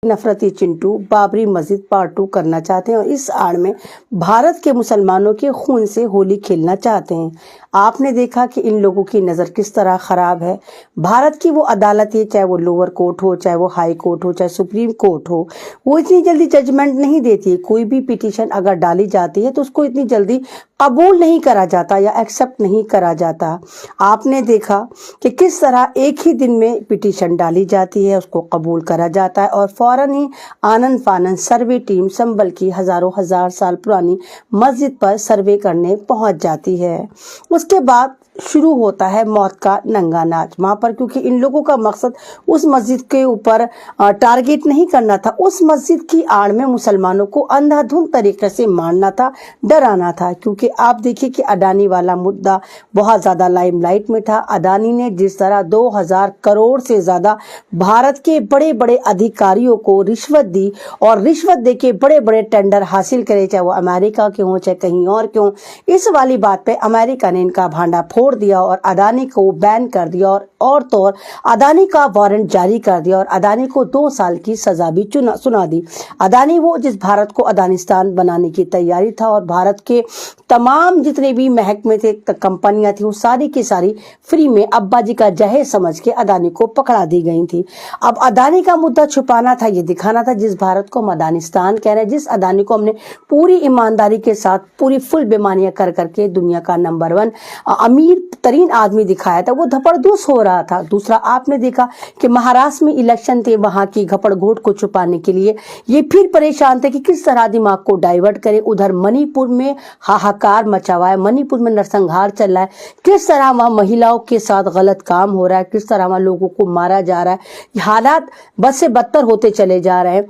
नफरती चिंटू बाबरी मस्जिद पार्ट 2 करना चाहते हैं और इस आड़ में भारत के मुसलमानों के खून से होली खेलना चाहते हैं। आपने देखा कि इन लोगों की नज़र किस तरह खराब है। भारत की वो अदालत है, चाहे वो लोअर कोर्ट हो, चाहे वो हाई कोर्ट हो, चाहे सुप्रीम कोर्ट हो, वो इतनी जल्दी जजमेंट नहीं देती है। कोई भी पिटीशन अगर डाली जाती है तो उसको इतनी जल्दी कबूल नहीं करा जाता या एक्सेप्ट नहीं करा जाता। आपने देखा कि किस तरह एक ही दिन में पिटीशन डाली जाती है, उसको कबूल करा जाता है और फौरन ही आनन फानन सर्वे टीम संभल की हजार साल पुरानी मस्जिद पर सर्वे करने पहुंच जाती है। उसके बाद शुरू होता है मौत का नंगा नाच वहां पर, क्योंकि इन लोगों का मकसद उस मस्जिद के ऊपर टारगेट नहीं करना था, उस मस्जिद की आड़ में मुसलमानों को अंधाधुंध तरीके से मारना था, डराना था। क्योंकि आप देखिए कि अडानी वाला मुद्दा बहुत ज्यादा लाइमलाइट में था। अडानी ने जिस तरह 2000 करोड़ से ज्यादा भारत के बड़े बड़े अधिकारियों को रिश्वत दी और रिश्वत देके बड़े बड़े टेंडर हासिल करे, चाहे वो अमेरिका के हों चाहे कहीं और क्यों, इस वाली बात पे अमेरिका ने इनका भांडा फोड़ दिया और अडानी को बैन कर दिया और तो और अडानी का वारंट जारी कर दिया और अडानी को 2 साल की सजा भी सुना दी। अडानी वो जिस भारत को अदानिस्तान बनाने की तैयारी था और भारत के तमाम जितने भी महकमे थे, कंपनियां थी, वो सारी की सारी फ्री में अब्बा जी का जहेज समझ के अडानी को पकड़ा दी गई थी। अब अडानी का मुद्दा छुपाना था, ये दिखाना था जिस भारत को हम अदानिस्तान कह रहे हैं, जिस अडानी को हमने पूरी ईमानदारी के साथ पूरी फुल बेमानियां कर करके दुनिया का नंबर 1 अमीर तरीन आदमी दिखाया था, वो धपड़धूस हो रहा था। दूसरा आपने देखा कि महाराष्ट्र में इलेक्शन थे, वहां की घपड़घोट को छुपाने के लिए ये फिर परेशान थे कि किस तरह दिमाग को डाइवर्ट करे। उधर मणिपुर में हाहाकार मचा हुआ है, मणिपुर में नरसंहार चल रहा है, किस तरह वहां महिलाओं के साथ गलत काम हो रहा है, किस तरह वहां लोगों को मारा जा रहा है। हालात बद से बदतर होते चले जा रहे हैं।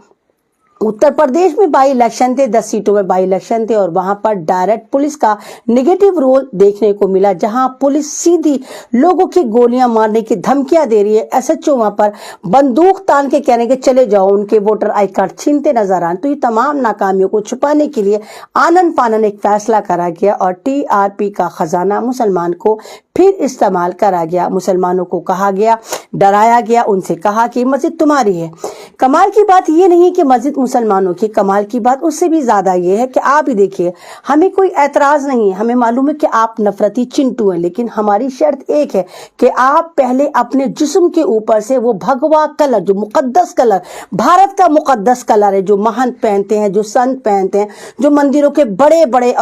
उत्तर प्रदेश में बाई इलेक्शन थे, 10 सीटों में बाई इलेक्शन थे और वहां पर डायरेक्ट पुलिस का नेगेटिव रोल देखने को मिला, जहां पुलिस सीधी लोगों की गोलियां मारने की धमकियां दे रही है। एसएचओ वहां पर बंदूक तान के कहने के चले जाओ, उनके वोटर आई कार्ड छीनते नजर आए। तो ये तमाम नाकामियों को छुपाने के लिए आनन फानन एक फैसला करा गया और टीआरपी का खजाना मुसलमान को फिर इस्तेमाल करा गया। मुसलमानों को कहा गया, डराया गया, उनसे कहा कि मस्जिद तुम्हारी है। कमाल की बात ये नहीं कि मस्जिद मुसलमानों की, कमाल की बात उससे भी ज्यादा ये है कि आप ही देखिए, हमें कोई एतराज नहीं है, हमें मालूम है कि आप नफरती चिंटू हैं, लेकिन हमारी शर्त एक है कि आप पहले अपने जिस्म के ऊपर से वो भगवा कलर, जो मुकद्दस कलर, भारत का मुकद्दस कलर है, जो महंत पहनते हैं, जो संत पहनते हैं, जो मंदिरों के बड़े बड़े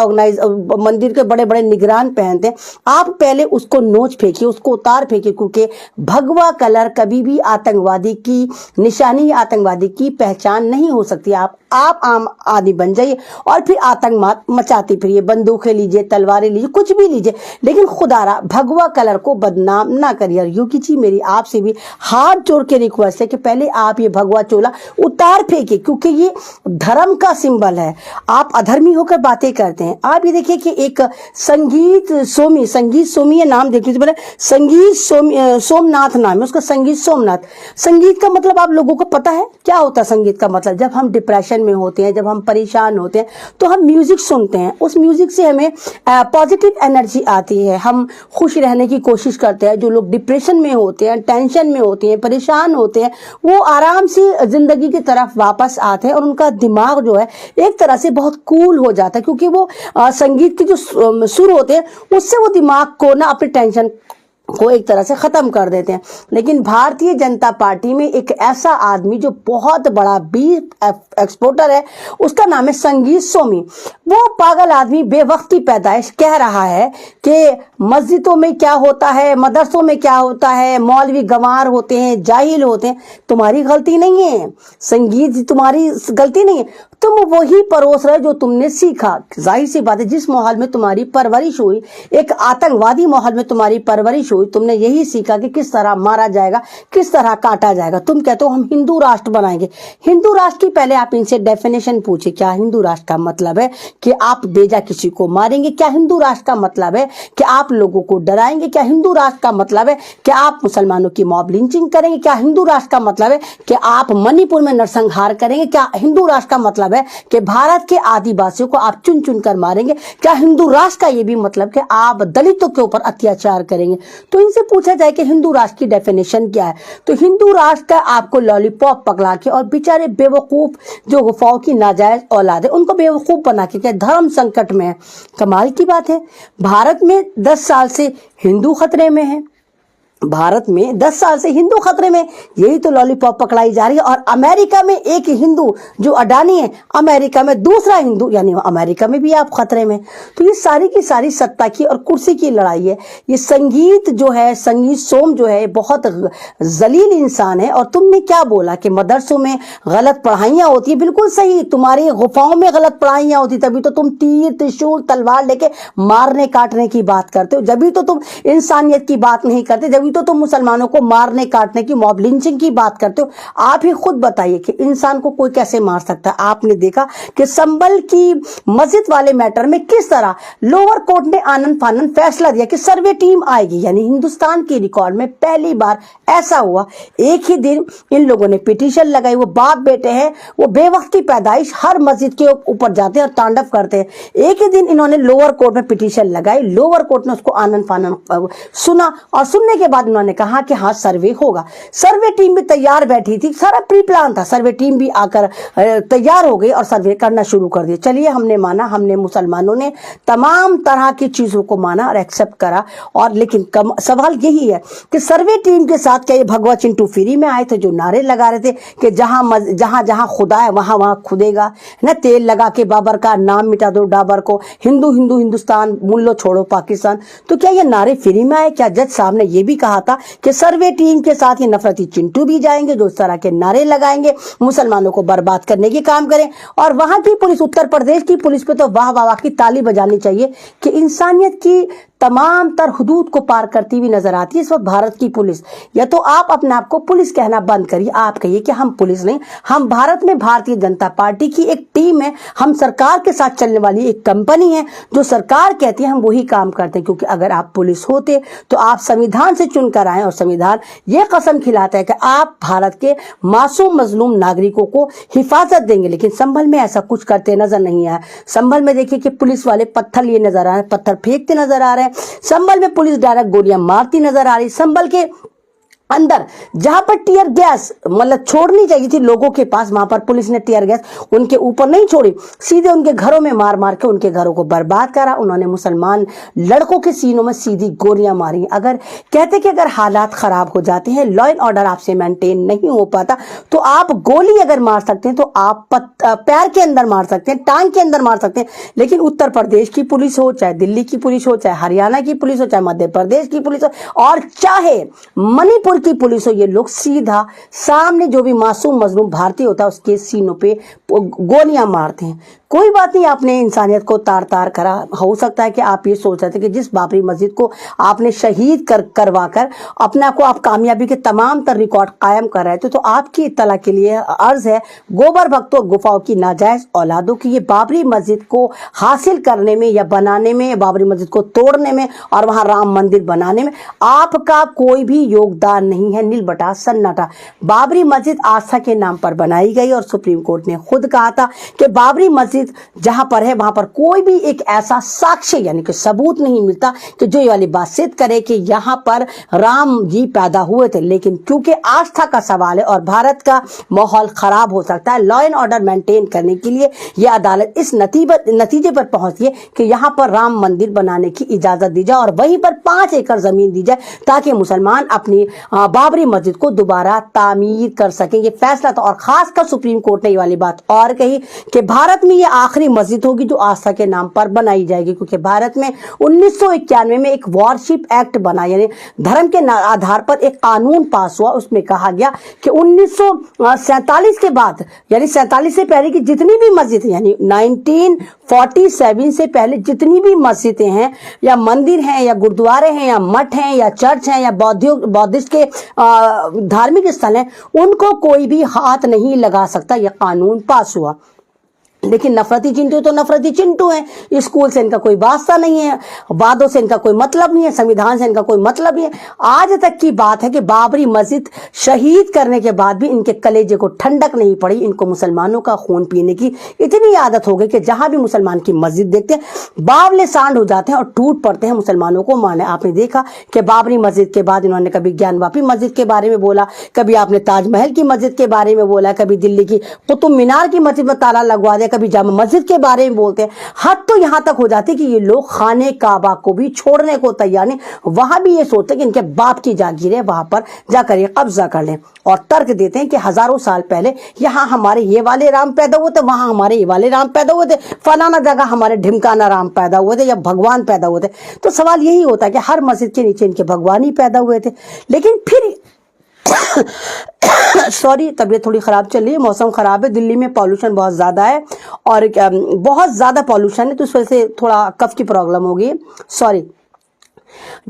मंदिर के बड़े बड़े निगरान पहनते हैं, आप पहले उसको नोच फेंकिए, उसको उतार फेंकिए। क्योंकि भगवा कलर कभी भी आतंकवादी की निशानी, आतंकवादी की पहचान नहीं हो सकती। आप आम आदमी बन जाइए और फिर आतंकवाद मचाते फिरिए, बंदूकें लीजिए, तलवारें लीजिए, कुछ भी लीजिए, लेकिन खुदारा भगवा कलर को बदनाम ना करिए। योगी जी, मेरी आपसे भी हाथ जोड़ के रिक्वेस्ट है कि पहले आप ये भगवा चोला उतार फेंकिए, क्योंकि ये धर्म का सिंबल है। आप अधर्मी होकर बातें करते हैं। आप ये देखिए कि एक संगीत सोमी नाम देखिए, बोले संगीत सोमनाथ नाम है उसका, संगीत सोमनाथ। संगीत का मतलब आप लोगों को पता है क्या होता है? संगीत का मतलब, जब हम डिप्रेशन में होते हैं, जब हम परेशान होते हैं, तो हम म्यूजिक सुनते हैं। उस म्यूजिक से हमें पॉजिटिव एनर्जी आती है, हम खुश रहने की कोशिश करते हैं। जो लोग डिप्रेशन में होते हैं, टेंशन में होते हैं, परेशान होते हैं, वो आराम से जिंदगी की तरफ वापस आते हैं और उनका दिमाग जो है एक तरह से बहुत कूल हो जाता है, क्योंकि वो संगीत के जो सुर होते हैं उससे वो दिमाग को ना अपनी टेंशन को एक तरह से खत्म कर देते हैं। लेकिन भारतीय जनता पार्टी में एक ऐसा आदमी जो बहुत बड़ा बीफ एक्सपोर्टर है, उसका नाम है संगीत सोमी। वो पागल आदमी बेवक्ती पैदाइश कह रहा है कि मस्जिदों में क्या होता है, मदरसों में क्या होता है, मौलवी गंवार होते हैं, जाहिल होते हैं। तुम्हारी गलती नहीं है संगीत, तुम्हारी गलती नहीं है, तुम वही परोस रहे जो तुमने सीखा। जाहिर सी बात है, जिस माहौल में तुम्हारी परवरिश हुई, एक आतंकवादी माहौल में तुम्हारी परवरिश हुई, तुमने यही सीखा कि किस तरह मारा जाएगा, किस तरह काटा जाएगा। तुम कहते हो हम हिंदू राष्ट्र बनाएंगे। हिंदू राष्ट्र की पहले आप इनसे डेफिनेशन पूछिए, क्या हिंदू राष्ट्र का मतलब है कि आप बेजा किसी को मारेंगे? क्या हिंदू राष्ट्र का मतलब है कि आप लोगों को डराएंगे? क्या हिंदू राष्ट्र का मतलब है कि आप मुसलमानों की मॉब लिंचिंग करेंगे? क्या हिंदू राष्ट्र का मतलब है कि आप मणिपुर में नरसंहार करेंगे? क्या हिंदू राष्ट्र का मतलब मतलब है कि भारत के आदिवासियों को आप चुन चुन कर मारेंगे? क्या हिंदू राष्ट्र का ये भी मतलब कि आप दलितों के ऊपर अत्याचार करेंगे? तो इनसे पूछा जाए कि हिंदू राष्ट्र की डेफिनेशन क्या है, तो हिंदू राष्ट्र का आपको लॉलीपॉप पकड़ा के और बेचारे बेवकूफ जो गुफाओं की नाजायज औलाद है उनको बेवकूफ बना के क्या धर्म संकट में है? कमाल की बात है। भारत में 10 साल से हिंदू खतरे में है, भारत में 10 साल से हिंदू खतरे में, यही तो लॉलीपॉप पकड़ाई जा रही है। और अमेरिका में एक हिंदू जो अडानी है, अमेरिका में दूसरा हिंदू, यानी अमेरिका में भी आप खतरे में। तो ये सारी की सारी सत्ता की और कुर्सी की लड़ाई है। ये संगीत जो है, संगीत सोम जो है, बहुत जलील इंसान है। और तुमने क्या बोला कि मदरसों में गलत पढ़ाइयाँ होती है, बिल्कुल सही, तुम्हारी गुफाओं में गलत पढ़ाइयाँ होती, तभी तो तुम तीर त्रिशूल तलवार लेके मारने काटने की बात करते हो, जब तो तुम इंसानियत की बात नहीं करते, जब तो तुम मुसलमानों को मारने काटने की, मॉब लिंचिंग की बात करते हो। आप ही खुद बताइए कि इंसान को कोई कैसे मार सकता है? आपने देखा कि संभल की मस्जिद वाले मैटर में किस तरह लोअर कोर्ट ने आनन फानन फैसला दिया कि सर्वे टीम आएगी, यानी हिंदुस्तान के रिकॉर्ड में पहली बार ऐसा हुआ। एक ही दिन इन लोगों ने पिटीशन लगाई, वो बाप बेटे हैं, वो बेवक्त की पैदाइश हर मस्जिद के ऊपर जाते हैं और तांडव करते हैं। एक ही दिन इन्होंने लोअर कोर्ट में पिटीशन लगाई, लोअर कोर्ट ने उसको आनन फानन सुना और सुनने के बाद उन्होंने कहा कि हाँ सर्वे होगा। सर्वे टीम भी तैयार बैठी थी, सारा प्री प्लान था, सर्वे टीम भी आकर तैयार हो गई और सर्वे करना शुरू कर दिया। चलिए हमने माना, हमने मुसलमानों ने तमाम तरह की चीजों को माना और एक्सेप्ट करा। और लेकिन सवाल यही है कि सर्वे टीम के साथ क्या ये भगवा चिंटू फ्री में आए थे जो नारे लगा रहे थे कि जहां जहां खुदा है वहां वहां खुदेगा, ना तेल लगा के बाबर का नाम मिटा दो डाबर को, हिंदू हिंदू हिंदुस्तान, मुल्लो छोड़ो पाकिस्तान। तो क्या ये नारे फ्री में आए? क्या जज साहब ने ये भी कहा था कि सर्वे टीम के साथ ही नफरती चिंटू भी जाएंगे जो इस तरह के नारे लगाएंगे, मुसलमानों को बर्बाद करने के काम करें? और वहां की पुलिस, उत्तर प्रदेश की पुलिस पे तो वाह वाह वाह की ताली बजानी चाहिए कि इंसानियत की तमाम तर हुदूद को पार करती हुई नजर आती है इस वक्त भारत की पुलिस। या तो आप अपने आप को पुलिस कहना बंद करिए, आप कहिए कि हम पुलिस नहीं, हम भारत में भारतीय जनता पार्टी की एक टीम है, हम सरकार के साथ चलने वाली एक कंपनी है, जो सरकार कहती है हम वही काम करते हैं। क्योंकि अगर आप पुलिस होते तो आप संविधान से चुनकर आए और संविधान ये कसम खिलाता है कि आप भारत के मासूम मजलूम नागरिकों को हिफाजत देंगे। लेकिन संभल में ऐसा कुछ करते नजर नहीं आया। संभल में देखिए कि पुलिस वाले पत्थर लिए नजर आ रहे हैं, पत्थर फेंकते नजर आ रहे हैं। संभल में पुलिस डायरेक्ट गोलियां मारती नजर आ रही। संभल के अंदर जहां पर टीयर गैस मतलब छोड़नी चाहिए थी लोगों के पास, वहां पर पुलिस ने टीयर गैस उनके ऊपर नहीं छोड़ी, सीधे उनके घरों में मार मार के उनके घरों को बर्बाद करा। उन्होंने मुसलमान लड़कों के सीनों में सीधी गोलियां मारी। अगर कहते कि अगर हालात खराब हो जाते हैं, लॉ एंड ऑर्डर आपसे मेंटेन नहीं हो पाता, तो आप गोली अगर मार सकते हैं तो आप पैर के अंदर मार सकते हैं, टांग के अंदर मार सकते हैं। लेकिन उत्तर प्रदेश की पुलिस हो, चाहे दिल्ली की पुलिस हो, चाहे हरियाणा की पुलिस हो, चाहे मध्य प्रदेश की पुलिस हो, और चाहे मणिपुर की पुलिस हो, ये लोग सीधा सामने जो भी मासूम मजलूम भारतीय होता है उसके सीनों पे गोलियां मारते हैं। कोई बात नहीं, आपने इंसानियत को तार तार करा। हो सकता है कि आप ये सोच रहे थे कि जिस बाबरी मस्जिद को आपने शहीद करवा कर अपना को आप कामयाबी के तमाम तर रिकॉर्ड कायम कर रहे थे, तो आपकी इत्तला के लिए अर्ज है गोबर भक्तों गुफाओं की नाजायज औलादों की, ये बाबरी मस्जिद को हासिल करने में या बनाने में, बाबरी मस्जिद को तोड़ने में और वहां राम मंदिर बनाने में आपका कोई भी योगदान नहीं है। नील बटा सन्नाटा। बाबरी मस्जिद आस्था के नाम पर बनाई गई और सुप्रीम कोर्ट ने खुद कहा था कि बाबरी मस्जिद जहां पर है वहां पर कोई भी एक ऐसा साक्ष्य यानी कि सबूत नहीं मिलता कि जो ये वाली बात सिद्ध करे कि यहां पर राम जी पैदा हुए थे। लेकिन क्योंकि आस्था का सवाल है और भारत का माहौल खराब हो सकता है, लॉ एंड ऑर्डर मेंटेन करने के लिए यह अदालत इस नतीजे पर पहुंची है कि यहां पर राम मंदिर बनाने की इजाजत दी जाए और वहीं पर 5 एकड़ जमीन दी जाए ताकि मुसलमान अपनी बाबरी मस्जिद को दोबारा तामीर कर सकें। ये फैसला था। और खासकर सुप्रीम कोर्ट ने ये वाली बात और कही कि भारत में ये आखिरी मस्जिद होगी जो आस्था के नाम पर बनाई जाएगी, क्योंकि भारत में 1991 में एक वॉरशिप एक्ट बना, यानी धर्म के आधार पर एक कानून पास हुआ। उसमें कहा गया कि 1947 के बाद यानी 47 से पहले की जितनी भी मस्जिद यानी 1947 से पहले जितनी भी मस्जिदें हैं या मंदिर हैं या गुरुद्वारे हैं या मठ हैं या चर्च हैं या बौद्धिस्ट के धार्मिक स्थल हैं, उनको कोई भी हाथ नहीं लगा सकता। यह कानून पास हुआ। लेकिन नफरती चिंटू तो नफरती चिंटू हैं। स्कूल से इनका कोई वास्ता नहीं है, वादों से इनका कोई मतलब नहीं है, संविधान से इनका कोई मतलब नहीं है। आज तक की बात है कि बाबरी मस्जिद शहीद करने के बाद भी इनके कलेजे को ठंडक नहीं पड़ी। इनको मुसलमानों का खून पीने की इतनी आदत हो गई कि जहां भी मुसलमान की मस्जिद देखते हैं बावले सांड हो जाते हैं और टूट पड़ते हैं मुसलमानों को मारने। आपने देखा कि बाबरी मस्जिद के बाद इन्होंने कभी ज्ञानवापी मस्जिद के बारे में बोला, कभी आपने ताजमहल की मस्जिद के बारे में बोला, कभी दिल्ली की कुतुब मीनार की मस्जिद में ताला लगवा दिया, कभी जामा मस्जिद के बारे में बोलते हैं। हद तो यहां तक हो जाती है कि ये लोग खाने काबा को भी छोड़ने को तैयार नहीं, वहां भी ये सोचते हैं कि इनके बाप की जागीर है, वहां पर जाकर ये कब्जा कर लें। और तर्क देते हैं कि हजारों साल पहले यहां हमारे ये वाले राम पैदा हुए थे, वहां हमारे ये वाले राम पैदा हुए थे, फलाना जगह हमारे ढिमकाना राम पैदा हुए थे या भगवान पैदा हुए थे। तो सवाल यही होता है कि हर मस्जिद के नीचे इनके भगवान ही पैदा हुए थे। लेकिन फिर सॉरी, तबीयत थोड़ी खराब चल रही है, मौसम खराब है, दिल्ली में पॉल्यूशन बहुत ज्यादा है और बहुत ज्यादा पॉल्यूशन है, तो इस वजह से थोड़ा कफ की प्रॉब्लम हो गई है, सॉरी।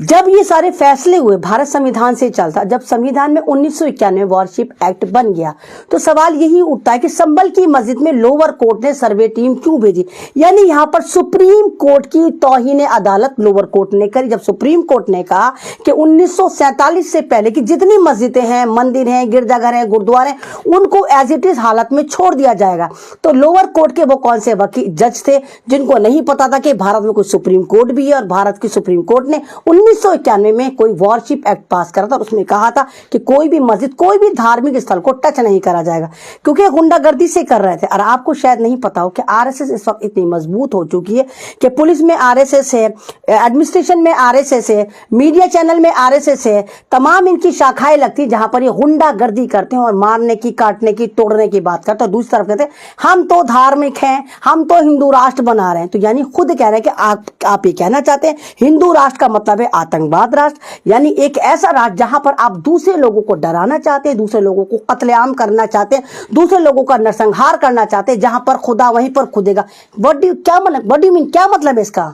जब ये सारे फैसले हुए, भारत संविधान से चलता, जब संविधान में 1991 वॉरशिप एक्ट बन गया तो सवाल यही उठता है कि संभल की मस्जिद में लोअर कोर्ट ने सर्वे टीम क्यों भेजी। यानी यहां पर सुप्रीम कोर्ट की तौहीन अदालत लोअर कोर्ट ने करी। जब सुप्रीम कोर्ट ने कहा कि 1947 से पहले की जितनी मस्जिदें हैं, मंदिर हैं, गिरजाघर हैं, गुरुद्वारे हैं, उनको एज इट इज हालत में छोड़ दिया जाएगा। तो लोअर कोर्ट के वो कौन से वकील जज थे जिनको नहीं पता था कि भारत में कोई सुप्रीम कोर्ट भी है, और भारत की सुप्रीम कोर्ट ने 1991 में कोई वॉरशिप एक्ट पास करा था और उसमें कहा था कि कोई भी मस्जिद, कोई भी धार्मिक स्थल को टच नहीं करा जाएगा, क्योंकि गुंडागर्दी से कर रहे थे। और आपको शायद नहीं पता हो कि आरएसएस इस वक्त इतनी मजबूत हो चुकी है कि पुलिस में आरएसएस है, एडमिनिस्ट्रेशन में आरएसएस है, मीडिया चैनल में आरएसएस है, तमाम इनकी शाखाएं लगती है जहां पर ये गुंडागर्दी करते हैं और मारने की, काटने की, तोड़ने की बात करते हैं। दूसरी तरफ कहते हैं हम तो धार्मिक हैं, हम तो हिंदू राष्ट्र बना रहे हैं। तो यानी खुद कह रहे हैं कि आप ये कहना चाहते हैं हिंदू राष्ट्र का मतलब है आतंकवाद राष्ट्र, यानी एक ऐसा राष्ट्र जहां पर आप दूसरे लोगों को डराना चाहते हैं, दूसरे लोगों को कत्लेआम करना चाहते हैं, दूसरे लोगों का नरसंहार करना चाहते हैं, जहां पर खुदा वहीं पर खुदेगा। व्हाट डू यू मीन, क्या मतलब है इसका?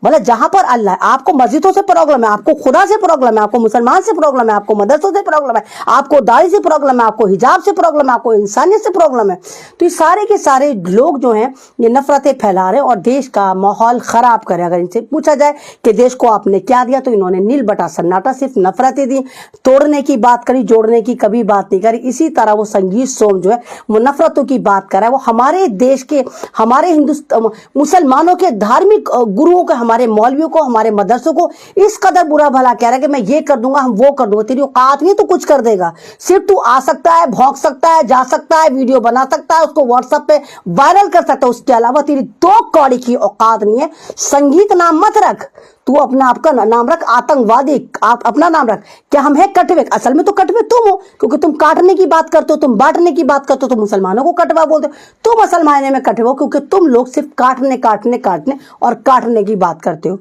मतलब जहां पर अल्लाह, आपको मस्जिदों से प्रॉब्लम है, आपको खुदा से प्रॉब्लम है, आपको मुसलमान से प्रॉब्लम है, आपको मदरसों से प्रॉब्लम है, आपको दाढ़ी से प्रॉब्लम है, आपको हिजाब से प्रॉब्लम है, आपको इंसानियत से प्रॉब्लम है। तो ये सारे के सारे लोग जो हैं ये नफरतें फैला रहे हैं और देश का माहौल खराब कर रहे हैं। अगर इनसे पूछा जाए कि देश को आपने क्या दिया, तो इन्होंने नील बटा सन्नाटा, सिर्फ नफरतें दी, तोड़ने की बात करी, जोड़ने की कभी बात नहीं करी। इसी तरह वो संगीत सोम जो है वो नफरतों की बात कर रहा है। वो हमारे देश के, हमारे हिंदुस्तान मुसलमानों के धार्मिक गुरुओं को, हमारे मौलवियों को, हमारे मदरसों को इस कदर बुरा भला कह रहा है कि मैं ये कर दूंगा, हम वो कर दूंगा। तेरी औकात नहीं तो कुछ कर देगा। सिर्फ तू आ सकता है, भौंक सकता है, जा सकता है, वीडियो बना सकता है, उसको व्हाट्सएप पे वायरल कर सकता है, उसके अलावा तेरी दो कौड़ी की औकात नहीं है। संगीत नाम मत रख, तू अपना आपका नाम रख आतंकवादी, आप अपना नाम रख। क्या हम है कटवे? असल में तो कटवे तुम हो, क्योंकि तुम काटने की बात करते हो, तुम बांटने की बात करते हो, तो मुसलमानों को कटवा बोलते हो। तुम असल मायने में कटवे हो, क्योंकि तुम लोग सिर्फ काटने काटने काटने और काटने की बात करते हो।